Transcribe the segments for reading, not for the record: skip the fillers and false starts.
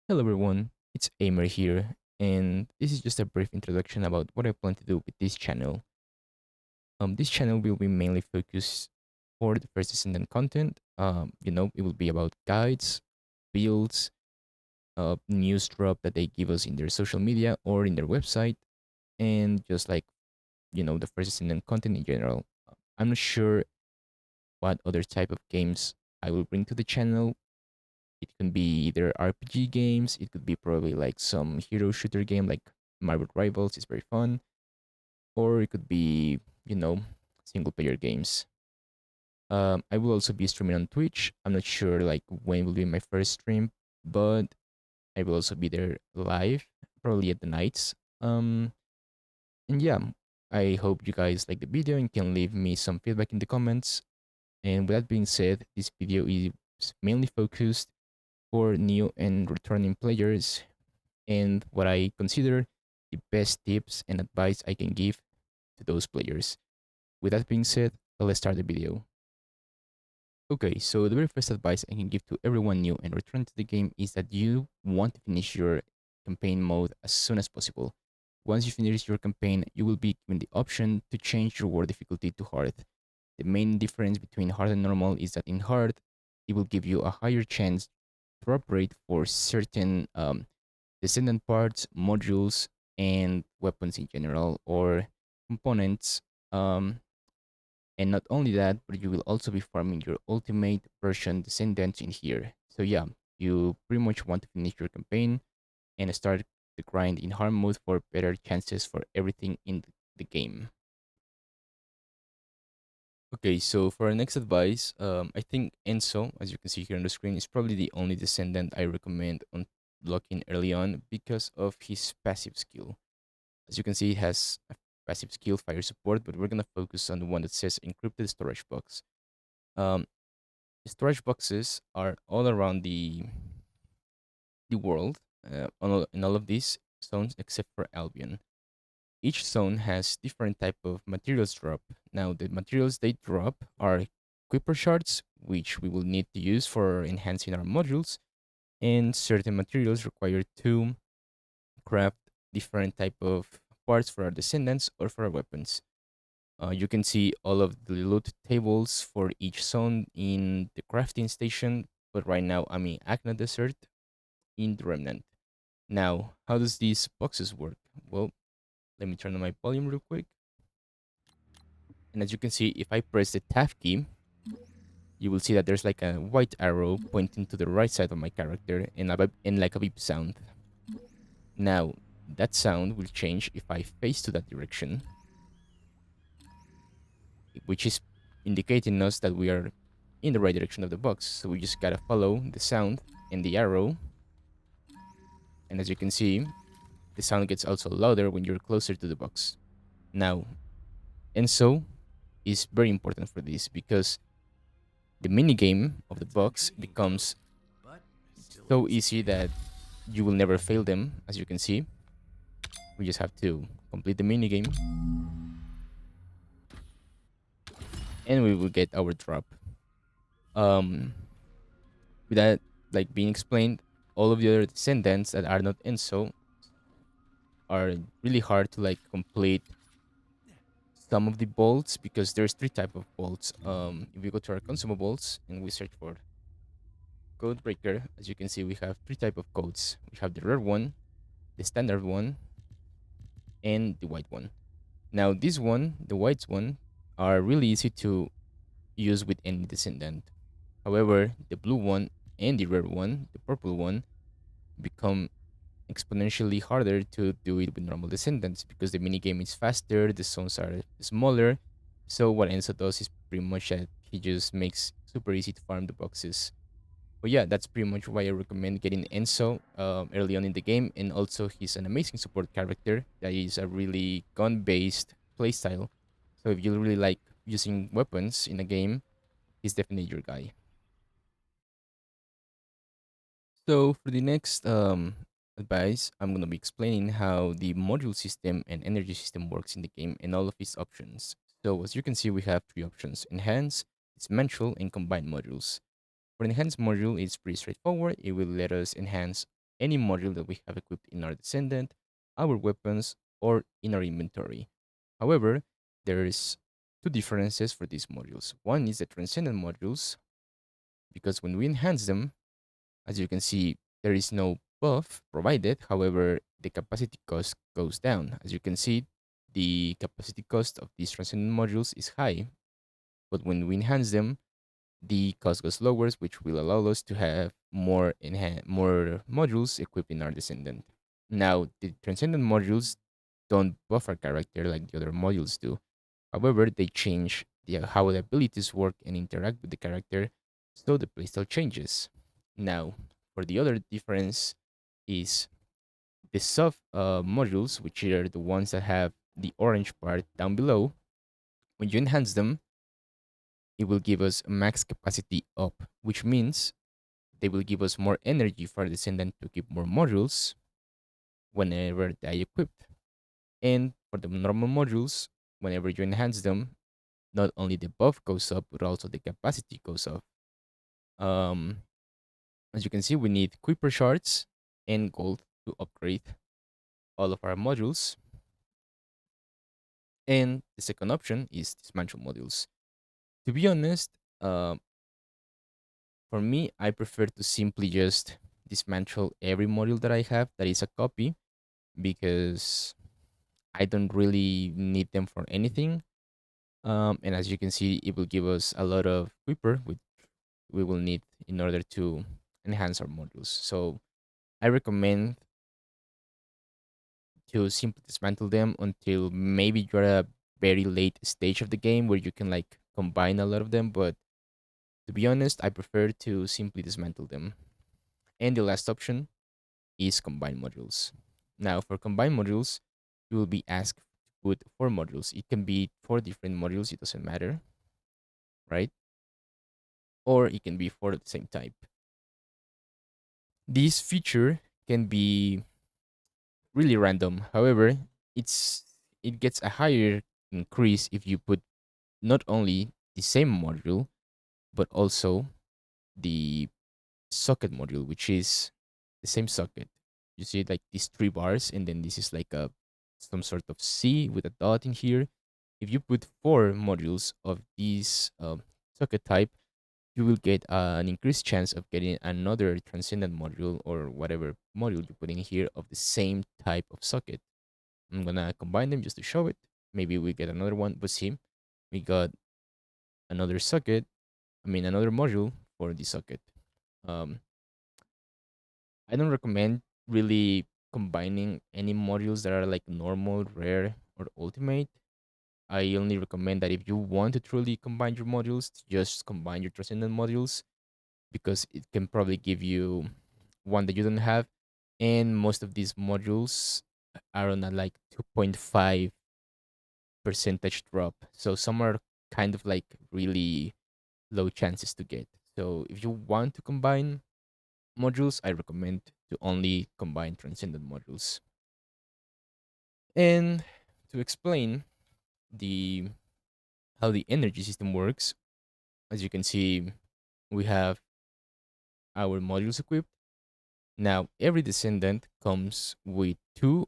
Hello everyone, it's Amer here, and this is just a brief introduction about what I plan to do with this channel. This channel will be mainly focused for the First Descendant content. It will be about guides, builds, news drop that they give us in their social media or in their website, and just like, the First Descendant content in general. I'm not sure what other type of games I will bring to the channel. It can be either RPG games, it could be probably like some hero shooter game like Marvel Rivals is very fun, or it could be, you know, single player games. I will also be streaming on Twitch. I'm not sure like when will be my first stream, but I will also be there live, probably at the nights. And yeah, I hope you guys like the video and can leave me some feedback in the comments. And with that being said, this video is mainly focused for new and returning players and what I consider the best tips and advice I can give to those players. With that being said, let's start the video. Okay, so the very first advice I can give to everyone new and returning to the game is that you want to finish your campaign mode as soon as possible. Once you finish your campaign, you will be given the option to change your war difficulty to hard. The main difference between hard and normal is that in hard, it will give you a higher chance to operate for certain descendant parts, modules, and weapons in general, or components. Um, and not only that, but you will also be farming your ultimate version descendants in here. So yeah, you pretty much want to finish your campaign and start the grind in hard mode for better chances for everything in the game. Okay, so for our next advice, I think Enzo, as you can see here on the screen, is probably the only descendant I recommend unlocking early on because of his passive skill. As you can see, it has a passive skill fire support, but we're gonna focus on the one that says encrypted storage box. Um, Storage boxes are all around the world, in all of these zones except for Albion. Each zone has different type of materials drop. Now, the materials they drop are Quipper shards, which we will need to use for enhancing our modules, and certain materials required to craft different type of parts for our descendants or for our weapons. You can see all of the loot tables for each zone in the crafting station, but right now I'm in Acna Desert in the Remnant. Now, how does these boxes work? Well, let me turn on my volume real quick. And as you can see, if I press the tab key, you will see that there's like a white arrow pointing to the right side of my character and like a beep sound. Now, that sound will change if I face to that direction, which is indicating us that we are in the right direction of the box. So we just gotta follow the sound and the arrow. And as you can see, the sound gets also louder when you're closer to the box. Now, Enso is very important for this because the mini game of the box becomes so easy that you will never fail them. As you can see, we just have to complete the mini game and we will get our drop. Um, with that like being explained, all of the other descendants that are not Enso are really hard to like complete some of the bolts because there's three type of bolts. If we go to our consumables and we search for code breaker, as you can see, we have three type of codes. We have the rare one, the standard one, and the white one. Now this one, the white one, are really easy to use with any descendant. However, the blue one and the red one, the purple one, become exponentially harder to do it with normal descendants because the minigame is faster, the zones are smaller. So what Enzo does is pretty much that he just makes super easy to farm the boxes. But yeah, that's pretty much why I recommend getting Enzo early on in the game, and also he's an amazing support character that is a really gun-based playstyle. So if you really like using weapons in a game, he's definitely your guy. So for the next advice, I'm gonna be explaining how the module system and energy system works in the game and all of its options. So as you can see, we have three options: enhance, dismantle, and combine modules. For enhance module, it's pretty straightforward. It will let us enhance any module that we have equipped in our descendant, our weapons, or in our inventory. However, there's two differences for these modules. One is the transcendent modules, because when we enhance them, as you can see, there is no buff provided. However, the capacity cost goes down. As you can see, the capacity cost of these transcendent modules is high, but when we enhance them, the cost goes lower, which will allow us to have more modules equipped in our descendant. Now, the transcendent modules don't buff our character like the other modules do. However, they change how the abilities work and interact with the character, so the playstyle changes. Now, for the other difference is the soft modules, which are the ones that have the orange part down below. When you enhance them, it will give us a max capacity up, which means they will give us more energy for our descendant to keep more modules whenever they are equipped. And for the normal modules, whenever you enhance them, not only the buff goes up, but also the capacity goes up. Um, as you can see, we need Quiper shards and gold to upgrade all of our modules. And the second option is dismantle modules. To be honest, for me, I prefer to simply just dismantle every module that I have that is a copy, because I don't really need them for anything. And as you can see, it will give us a lot of Quiper, which we will need in order to enhance our modules. So I recommend to simply dismantle them until maybe you're at a very late stage of the game where you can like combine a lot of them. But to be honest, I prefer to simply dismantle them. And the last option is combine modules. Now, for combine modules, you will be asked to put four modules. It can be four different modules, it doesn't matter, right? Or it can be four of the same type. This feature can be really random. However, it gets a higher increase if you put not only the same module, but also the socket module, which is the same socket. You see like these three bars, and then this is like a some sort of C with a dot in here. If you put four modules of this socket type, you will get an increased chance of getting another transcendent module or whatever module you put in here of the same type of socket. I'm gonna combine them just to show it. Maybe we get another one, but see, we got another socket. I mean, another module for the socket. Um, I don't recommend really combining any modules that are like normal, rare, or ultimate. I only recommend that if you want to truly combine your modules, to just combine your transcendent modules, because it can probably give you one that you don't have. And most of these modules are on a like 2.5 percentage drop. So some are kind of like really low chances to get. So if you want to combine modules, I recommend to only combine transcendent modules. And to explain the how the energy system works, as you can see, we have our modules equipped. Now every descendant comes with two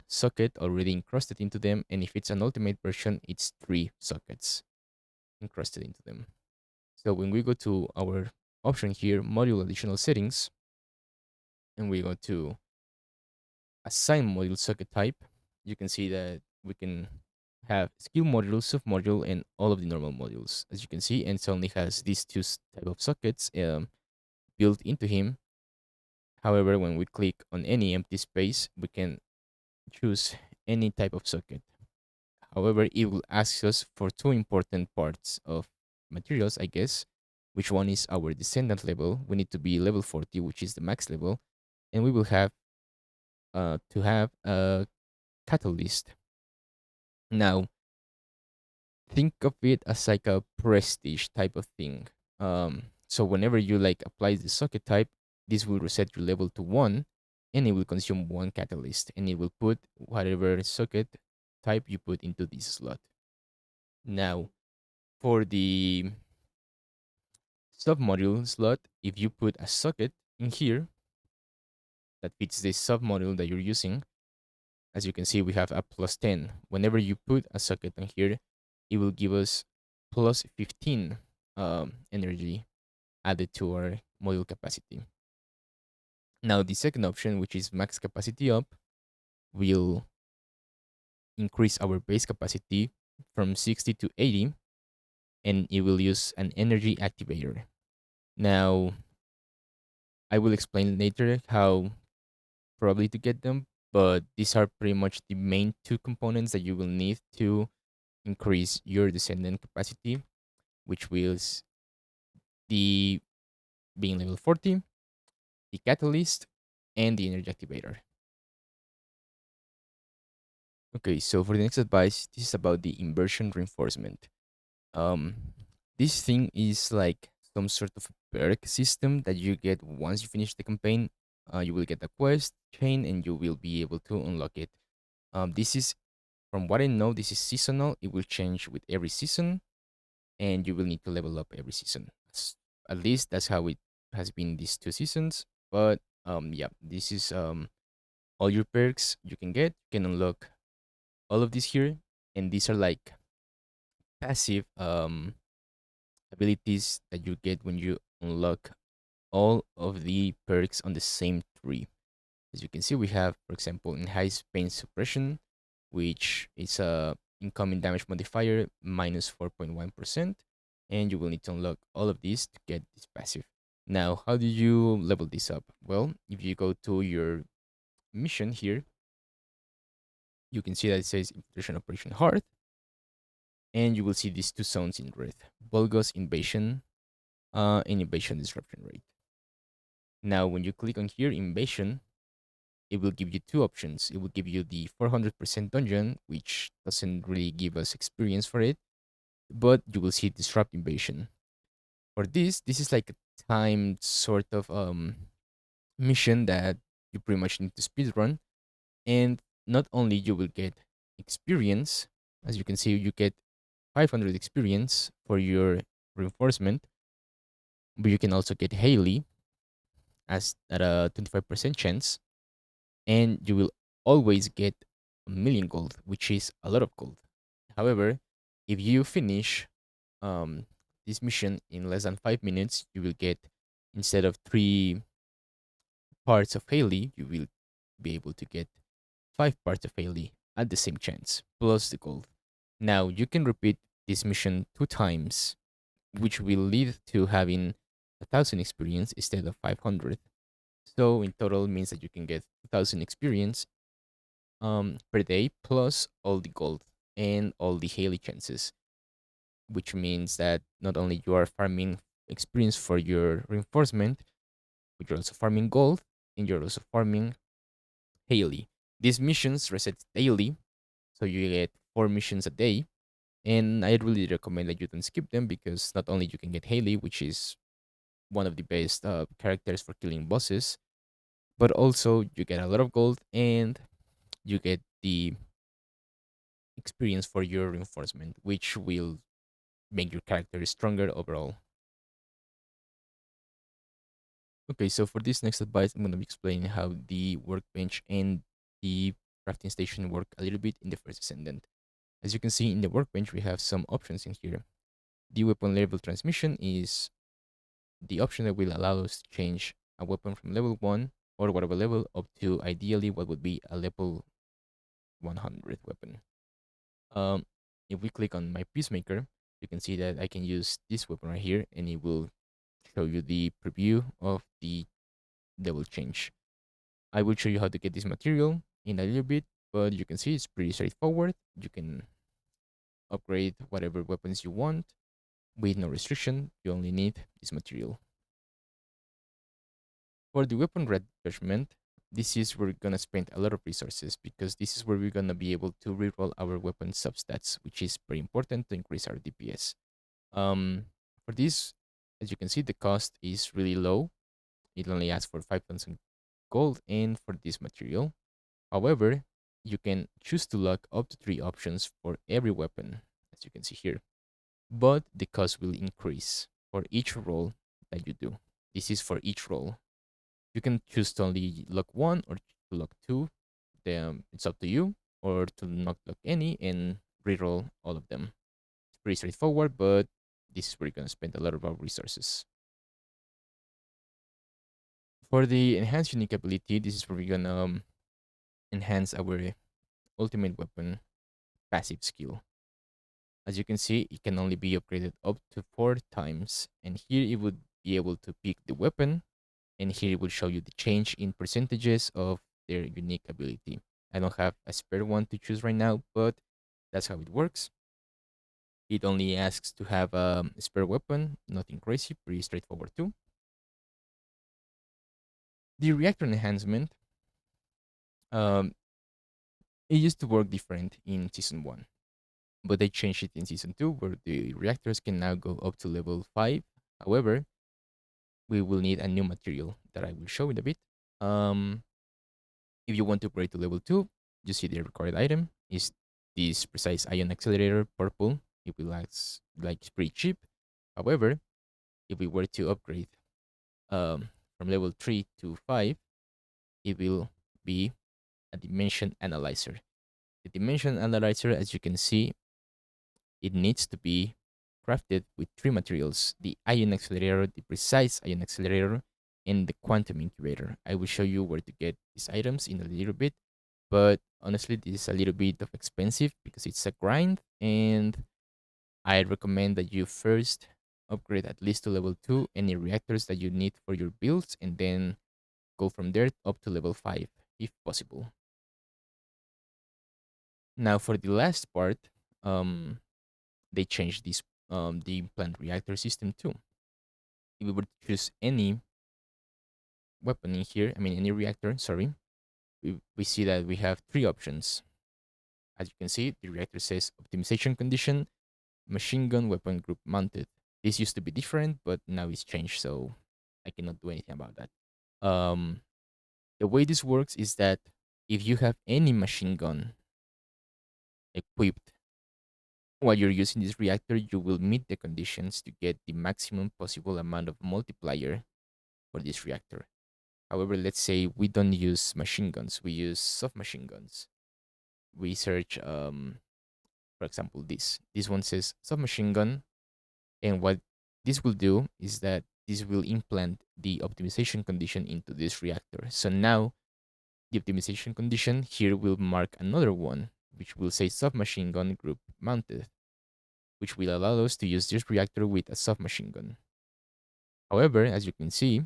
socket already encrusted into them, and if it's an ultimate version, it's three sockets encrusted into them. So when we go to our option here, module additional settings, and we go to assign module socket type, you can see that we can have skill module, sub module, and all of the normal modules. As you can see, Enzo only has these two type of sockets built into him. However, when we click on any empty space, we can choose any type of socket. However, it will ask us for two important parts of materials, I guess, which one is our descendant level. We need to be level 40, which is the max level, and we will have to have a catalyst. Now, think of it as like a prestige type of thing. So whenever you like apply the socket type, this will reset your level to 1, and it will consume one catalyst, and it will put whatever socket type you put into this slot. Now, for the submodule slot, if you put a socket in here, that fits the submodule that you're using. As you can see, we have a plus 10. Whenever you put a socket on here, it will give us plus 15 energy added to our module capacity. Now, the second option, which is max capacity up, will increase our base capacity from 60 to 80, and it will use an energy activator. Now, I will explain later how probably to get them, but these are pretty much the main two components that you will need to increase your descendant capacity, which was the being level 40, the catalyst, and the energy activator. Okay, so for the next advice, this is about the inversion reinforcement. Um, this thing is like some sort of perk system that you get once you finish the campaign. You will get a quest chain and you will be able to unlock it. This is, from what I know, this is seasonal. It will change with every season, and you will need to level up every season. At least that's how it has been these 2 seasons. But yeah, this is all your perks you can get. You can unlock all of these here, and these are like passive abilities that you get when you unlock all of the perks on the same tree. As you can see, we have, for example, enhanced pain suppression, which is a incoming damage modifier minus 4.1%, and you will need to unlock all of these to get this passive. Now, how do you level this up? Well, if you go to your mission here, you can see that it says Infiltration Operation Hard, and you will see these 2 zones in red: Bulgos Invasion and Invasion Disruption Rate. Now, when you click on here, Invasion, it will give you 2 options. It will give you the 400% dungeon, which doesn't really give us experience for it, but you will see Disrupt Invasion. For this is like a timed sort of mission that you pretty much need to speedrun. And not only you will get experience, as you can see, you get 500 experience for your reinforcement, but you can also get Haley as at a 25% chance, and you will always get a million gold, which is a lot of gold. However, if you finish um, this mission in less than 5 minutes, you will get, instead of 3 parts of Haley, you will be able to get 5 parts of Haley at the same chance, plus the gold. Now, you can repeat this mission 2 times, which will lead to having 1,000 experience instead of 500. So in total means that you can get 2,000 experience per day plus all the gold and all the Haley chances, which means that not only you are farming experience for your reinforcement, but you're also farming gold and you're also farming Haley. These missions reset daily, so you get 4 missions a day. And I really recommend that you don't skip them because not only you can get Haley, which is one of the best characters for killing bosses, but also you get a lot of gold and you get the experience for your reinforcement, which will make your character stronger overall. Okay, so for this next advice, I'm going to be explaining how the workbench and the crafting station work a little bit in the First Descendant. As you can see in the workbench, we have some options in here. The weapon level transmission is the option that will allow us to change a weapon from level 1 or whatever level up to ideally what would be a level 100 weapon. If we click on my Peacemaker, you can see that I can use this weapon right here and it will show you the preview of the level change. I will show you how to get this material in a little bit, but you can see it's pretty straightforward. You can upgrade whatever weapons you want with no restriction. You only need this material. For the weapon refreshment, this is where we're gonna spend a lot of resources because this is where we're gonna be able to reroll our weapon substats, which is very important to increase our DPS. For this, as you can see, the cost is really low. It only asks for 5,000 gold and for this material. However, you can choose to lock up to 3 options for every weapon, as you can see here. But the cost will increase for each roll that you do. This is for each roll. You can choose to only lock one or to lock two. Then it's up to you, or to not lock any and reroll all of them. It's pretty straightforward, but this is where you're gonna spend a lot of our resources. For the enhanced unique ability, this is where we're gonna enhance our ultimate weapon passive skill. As you can see, it can only be upgraded up to 4 times, and here it would be able to pick the weapon, and here it will show you the change in percentages of their unique ability. I don't have a spare one to choose right now, but that's how it works. It only asks to have a spare weapon, nothing crazy, pretty straightforward too. The reactor enhancement, um, it used to work different in season 1, but they changed it in season 2 where the reactors can now go up to level 5. However, we will need a new material that I will show in a bit. Um, if you want to upgrade to level 2, you see the required item is this precise ion accelerator purple. It will act like it's pretty cheap. However, if we were to upgrade from level 3 to 5, it will be a dimension analyzer. The dimension analyzer, as you can see, it needs to be crafted with 3 materials: the ion accelerator, the precise ion accelerator, and the quantum incubator. I will show you where to get these items in a little bit, but honestly, this is a little bit of expensive because it's a grind, and I recommend that you first upgrade at least to level 2 any reactors that you need for your builds, and then go from there up to level 5 if possible. Now, for the last part, um, they changed this the implant reactor system too. If we were to choose any weapon in here, I mean any reactor, sorry, we see that we have 3 options. As you can see, the reactor says optimization condition, machine gun weapon group mounted. This used to be different, but now it's changed, so I cannot do anything about that. Um, the way this works is that if you have any machine gun equipped while you're using this reactor, you will meet the conditions to get the maximum possible amount of multiplier for this reactor. However, let's say we don't use machine guns, we use submachine guns. We search, for example, this. This one says submachine gun, and what this will do is that this will implant the optimization condition into this reactor. So now the optimization condition here will mark another one, which will say submachine gun group mounted, which will allow us to use this reactor with a submachine gun. However, as you can see,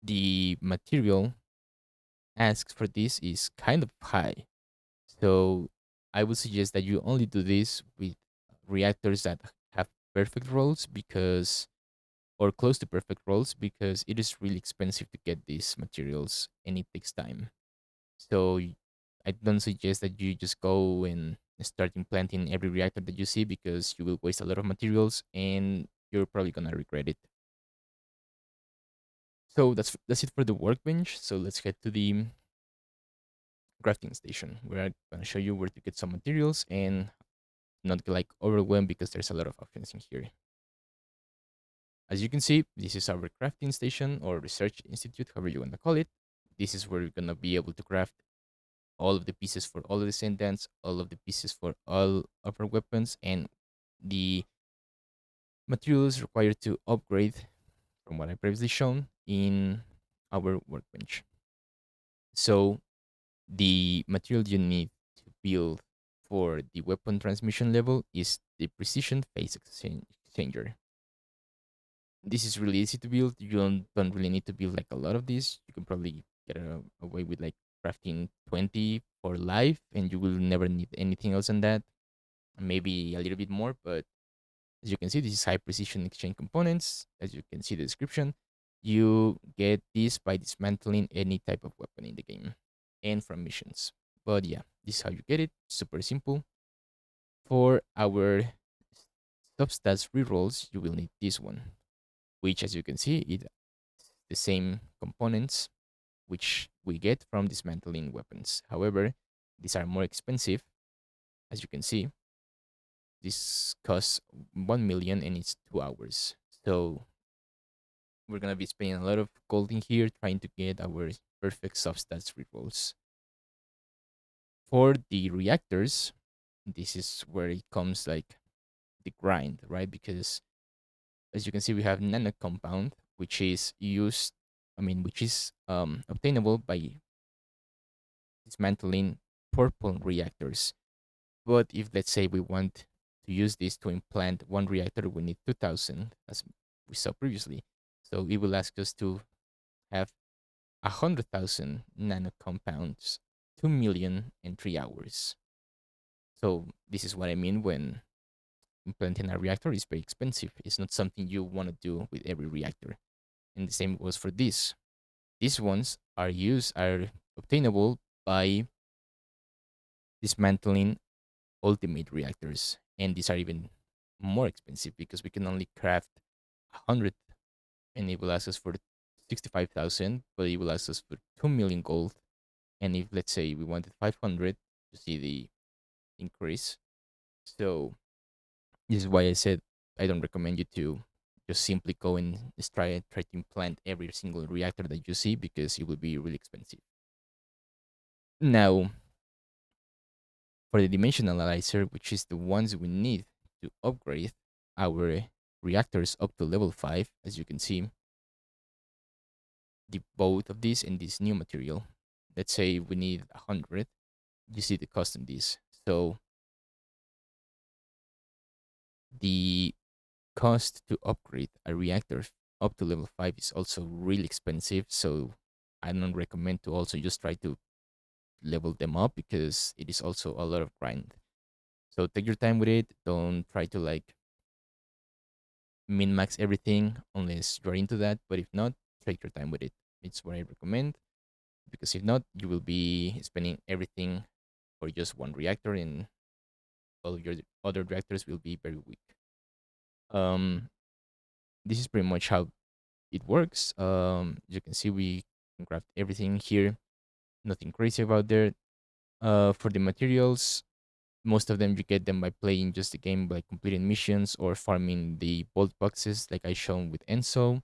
the material asked for this is kind of high. So I would suggest that you only do this with reactors that have perfect rolls, because, or close to perfect rolls, because it is really expensive to get these materials and it takes time. So I don't suggest that you just go and start implanting every reactor that you see, because you will waste a lot of materials and you're probably gonna regret it. So that's it for the workbench. So let's head to the crafting station, where I'm gonna show you where to get some materials and not get like overwhelmed because there's a lot of options in here. As you can see, this is our crafting station or research institute, however you want to call it. This is where you're gonna be able to craft all of the pieces for all of the descendants, all of the pieces for all of our weapons, and the materials required to upgrade from what I previously shown in our workbench. So the material you need to build for the weapon transmission level is the precision phase exchanger. This is really easy to build. You don't really need to build like a lot of these. You can probably get away with like crafting 20 for life, and you will never need anything else than that. Maybe a little bit more, but as you can see, this is high precision exchange components. As you can see the description, you get this by dismantling any type of weapon in the game and from missions. But yeah, this is how you get it. Super simple. For our substats rerolls, you will need this one, which, as you can see, it the same components which we get from dismantling weapons. However, these are more expensive. As you can see, this costs 1 million and it's 2 hours. So We're gonna be spending a lot of gold in here trying to get our perfect substats rerolls. For the reactors, this is where it comes like the grind, right? Because as you can see, we have nano compound, which is used, which is obtainable by dismantling purple reactors. But if let's say we want to use this to implant one reactor, we need 2000, as we saw previously. So it will ask us to have 100,000 nano compounds, 2 million in 3 hours. So this is what I mean when implanting a reactor is very expensive. It's not something you want to do with every reactor. And the same goes for this. These ones are obtainable by dismantling ultimate reactors. And these are even more expensive because we can only craft 100 and it will ask us for 65,000, but it will ask us for 2 million gold. And if let's say we wanted 500 to see the increase. So this is why I said I don't recommend you to just simply go and try to implant every single reactor that you see because it will be really expensive. Now, for the dimension analyzer, which is the ones we need to upgrade our reactors up to level 5, as you can see, the both of these and this new material. Let's say we need 100. You see the cost in this. So the cost to upgrade a reactor up to level 5 is also really expensive. So I don't recommend to also just try to level them up because it is also a lot of grind. So take your time with it. Don't try to like min max everything unless you're into that. But if not, take your time with it. It's what I recommend because if not, you will be spending everything for just one reactor and all of your other reactors will be very weak. Um, this is pretty much how it works. You can see we can craft everything here. Nothing crazy about there. For the materials, most of them you get them by playing just the game by completing missions or farming the bolt boxes like I shown with Enzo.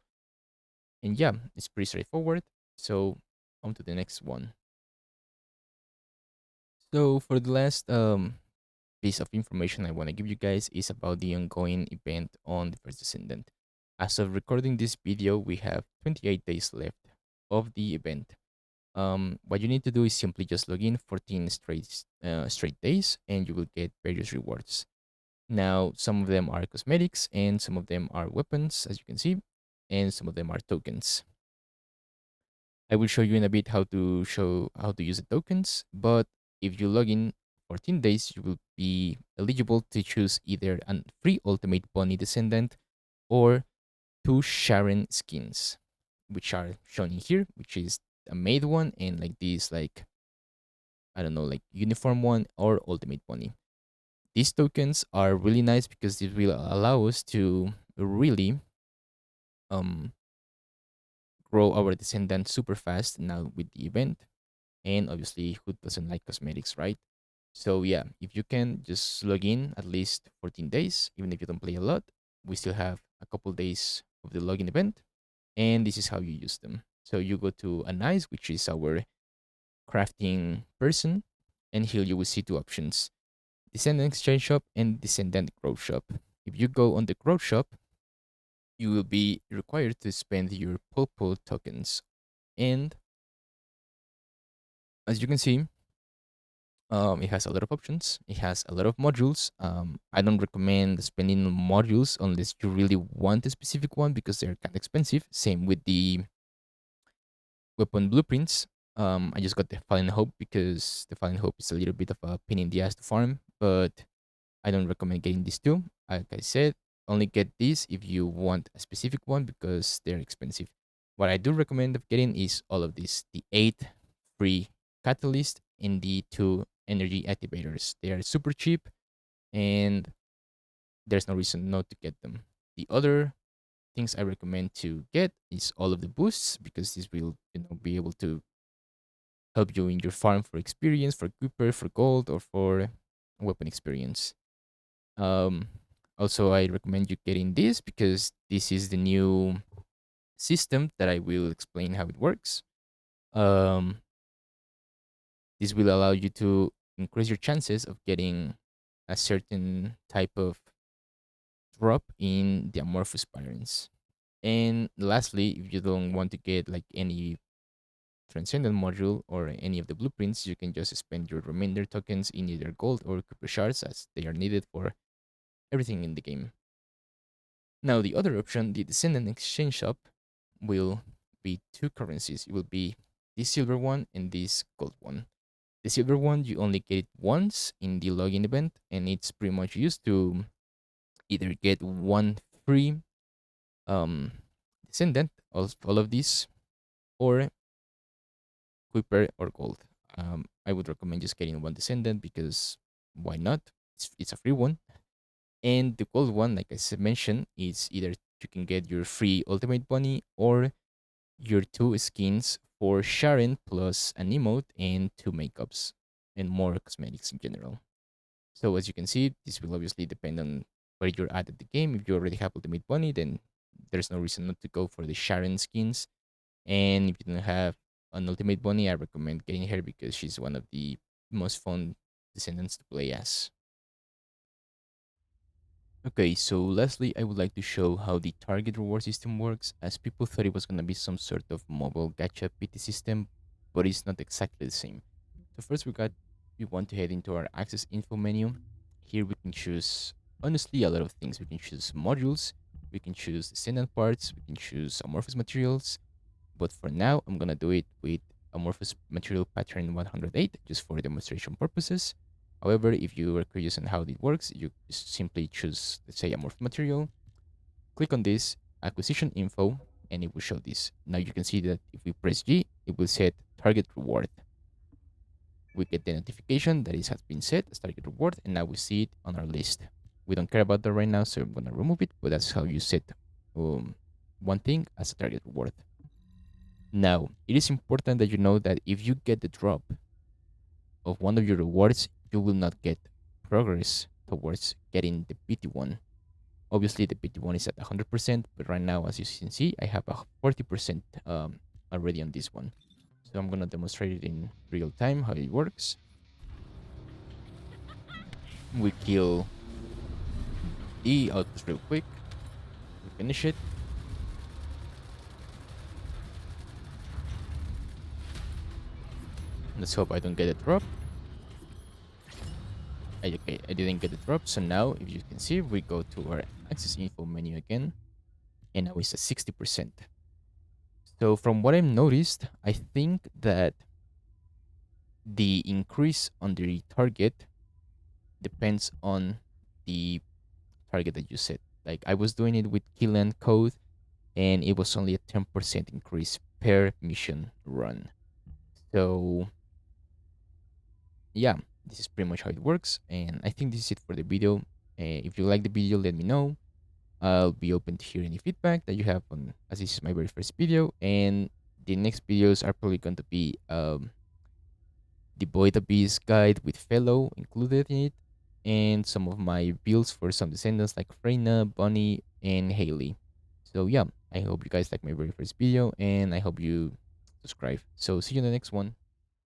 And yeah, it's pretty straightforward. So on to the next one. So for the last piece of information I want to give you guys is about the ongoing event on the First Descendant. As of recording this video, we have 28 days left of the event. What you need to do is simply just log in 14 straight days, and you will get various rewards. Now, some of them are cosmetics, and some of them are weapons, as you can see, and some of them are tokens. I will show you in a bit how to use the tokens, but if you log in 14 days, you will be eligible to choose either a free ultimate bunny descendant or two Sharon skins, which are shown in here, which is a maid one and like this, like I don't know, like uniform one or ultimate bunny. These tokens are really nice because this will allow us to really um grow our descendant super fast now with the event. And obviously, who doesn't like cosmetics, right? So yeah, if you can just log in at least 14 days, even if you don't play a lot, we still have a couple days of the login event, and this is how you use them. So you go to Anise, which is our crafting person, and here you will see two options: Descendant Exchange Shop and Descendant Grow Shop. If you go on the Grow Shop, you will be required to spend your purple tokens. And as you can see, it has a lot of options. It has a lot of modules. I don't recommend spending on modules unless you really want a specific one because they're kind of expensive. Same with the weapon blueprints. I just got the Fallen Hope because the Fallen Hope is a little bit of a pain in the ass to farm, but I don't recommend getting these two. Like I said, only get these if you want a specific one because they're expensive. What I do recommend of getting is all of these: the 8 free catalyst and the 2 energy activators. They are super cheap and there's no reason not to get them. The other things I recommend to get is all of the boosts because this will be able to help you in your farm for experience, for Cooper, for gold, or for weapon experience. Um, Also, I recommend you getting this because this is the new system that I will explain how it works. Um, this will allow you to increase your chances of getting a certain type of drop in the amorphous patterns. And lastly, if you don't want to get like any transcendent module or any of the blueprints, you can just spend your remainder tokens in either gold or copper shards as they are needed for everything in the game. Now, the other option, the Descendant Exchange Shop, will be two currencies. It will be this silver one and this gold one. The silver one, you only get it once in the login event, and it's pretty much used to either get one free um, Descendant of all of these, or Kuiper or gold. I would recommend just getting one Descendant because why not? It's a free one. And the gold one, like I said, mentioned, is either you can get your free Ultimate Bunny or your two skins for Sharon plus an emote and two makeups and more cosmetics in general. So as you can see, this will obviously depend on where you're at the game. If you already have Ultimate Bunny, then there's no reason not to go for the Sharon skins. And if you don't have an Ultimate Bunny, I recommend getting her because she's one of the most fun descendants to play as. Okay, so lastly, I would like to show how the target reward system works, as people thought it was going to be some sort of mobile gacha PT system, but it's not exactly the same. So first we want to head into our access info menu. Here we can choose, honestly, a lot of things. We can choose modules, we can choose descendant parts, we can choose amorphous materials, but for now, I'm gonna do it with amorphous material pattern 108 just for demonstration purposes. However, if you are curious on how it works, you just simply choose, let's say, amorphous material, click on this acquisition info, and it will show this. Now you can see that if we press G, it will set target reward. We get the notification that it has been set as target reward, and now we see it on our list. We don't care about that right now, so I'm gonna remove it, but that's how you set one thing as a target reward. Now, it is important that you know that if you get the drop of one of your rewards, you will not get progress towards getting the PT1. Obviously, the PT1 is at 100%, but right now, as you can see, I have a 40% already on this one. So I'm going to demonstrate it in real time, how it works. We kill the outpost real quick. We finish it. Let's hope I don't get a drop. Okay, I didn't get the drop. So now, if you can see, we go to our access info menu again, and now it's at 60%. So from what I've noticed, I think that the increase on the target depends on the target that you set. Like I was doing it with kill and code, and it was only a 10% increase per mission run. So yeah, this is pretty much how it works, and I think this is it for the video. If you like the video, let me know. I'll be open to hear any feedback that you have on, as this is my very first video, and the next videos are probably going to be the Void Abyss guide with Fellow included in it, and some of my builds for some descendants like Freyna, Bonnie, and Haley. So yeah, I hope you guys like my very first video, and I hope you subscribe. So see you in the next one.